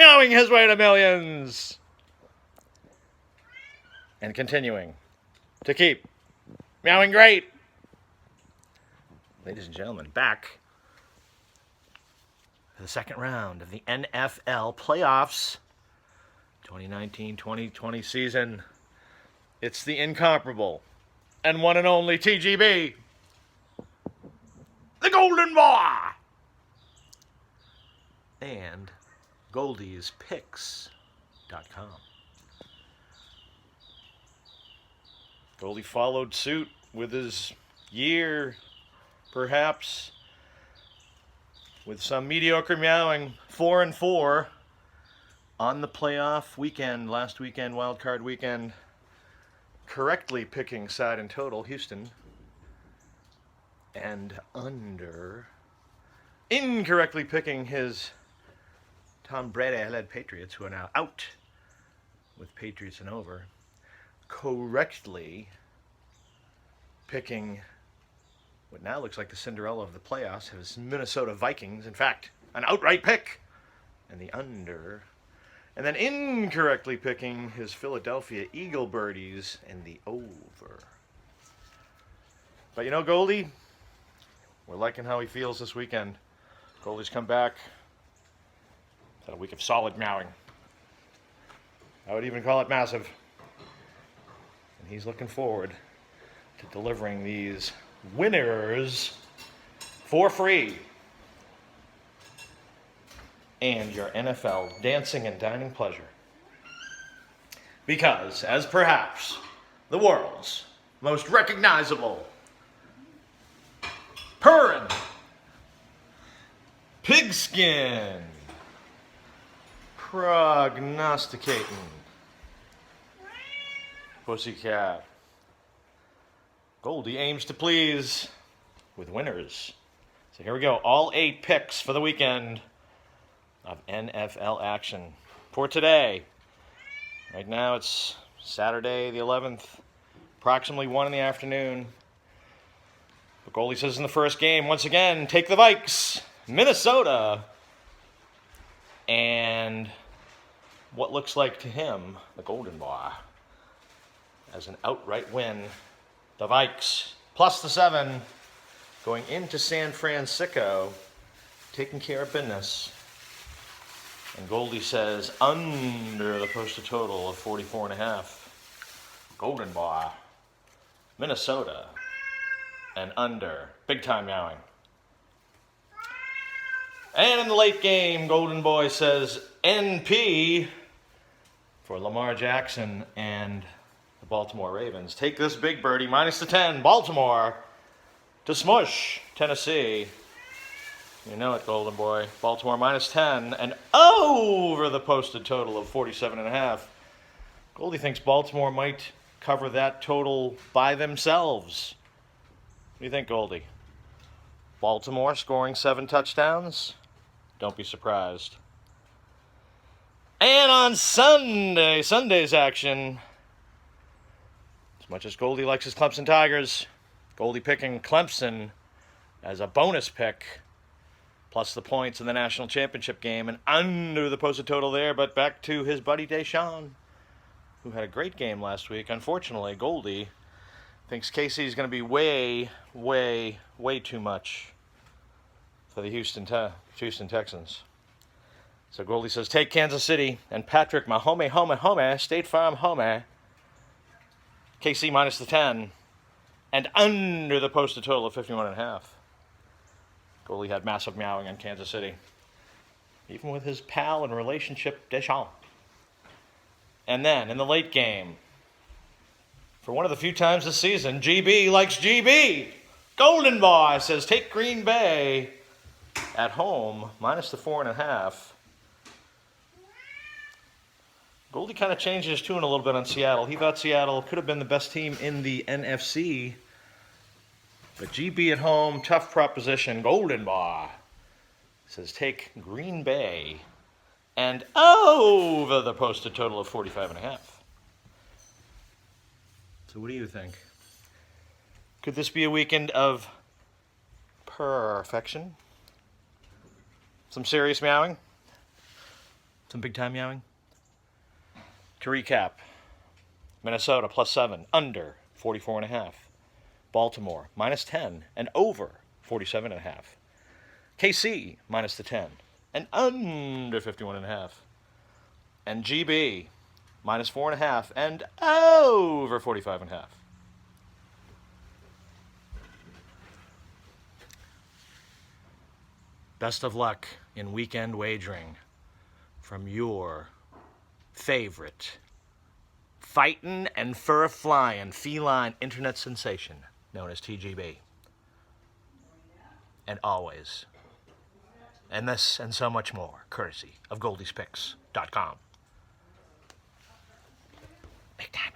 meowing his way to millions. And continuing to keep meowing great. Ladies and gentlemen, back for the second round of the NFL playoffs 2019-2020 season. It's the incomparable and one and only TGB, the Golden Boy, and Goldie's Picks.com. Goldie followed suit with his year, perhaps, with some mediocre meowing, 4-4 on the playoff weekend, last weekend, wildcard weekend, correctly picking side and total, Houston, and under, incorrectly picking his Tom Brady-led Patriots, who are now out with Patriots and over, correctly picking what now looks like the Cinderella of the playoffs, his Minnesota Vikings, in fact, an outright pick, and the under, and then incorrectly picking his Philadelphia Eagle Birdies and the over. But you know, Goldie, we're liking how he feels this weekend. Goldie's come back. Had a week of solid meowing. I would even call it massive. And he's looking forward to delivering these winners for free. And your NFL dancing and dining pleasure. Because, as perhaps the world's most recognizable PURRIN Pigskin Prognosticatin Pussycat, Goldie aims to please with winners. So here we go. All 8 picks for the weekend of NFL action for today. Right now it's Saturday the 11th, approximately 1 in the afternoon. But Goldie says in the first game, once again, take the Vikes, Minnesota, and what looks like to him, the Golden Boy, as an outright win. The Vikes, plus the 7, going into San Francisco, taking care of business. And Goldie says under the posted total of 44.5. Golden Boy, Minnesota, and under. Big time meowing. And in the late game, Golden Boy says NP for Lamar Jackson and the Baltimore Ravens. Take this big birdie, minus the 10. Baltimore to smush Tennessee. You know it, Golden Boy. Baltimore minus 10 and over the posted total of 47.5. Goldie thinks Baltimore might cover that total by themselves. What do you think, Goldie? Baltimore scoring 7 touchdowns? Don't be surprised. And on Sunday's action, as much as Goldie likes his Clemson Tigers, Goldie picking Clemson as a bonus pick, plus the points in the national championship game, and under the posted total there, but back to his buddy Deshaun, who had a great game last week. Unfortunately, Goldie thinks KC's going to be way, way, way too much for the Houston Texans. So Goldie says, take Kansas City and Patrick Mahomes, State Farm Home. KC minus the 10 and under the posted total of 51.5. Goldie had massive meowing on Kansas City, even with his pal and relationship Deshaun. And then in the late game, for one of the few times this season, GB likes GB. Golden Boy says take Green Bay at home, minus the 4.5. Goldie kind of changed his tune a little bit on Seattle. He thought Seattle could have been the best team in the NFC. But GB at home, tough proposition. Golden Boy says take Green Bay and over the posted total of 45.5. So what do you think? Could this be a weekend of PURRfection? Some serious meowing? Some big time meowing. To recap, Minnesota +7, under 44.5. Baltimore -10 and over 47.5. KC -10 and under 51.5. And GB -4.5 and over 45.5. Best of luck in weekend wagering from your favorite fightin and flyin feline internet sensation known as TGB. And always, and this and so much more, courtesy of Goldie'sPicks.com. Big time.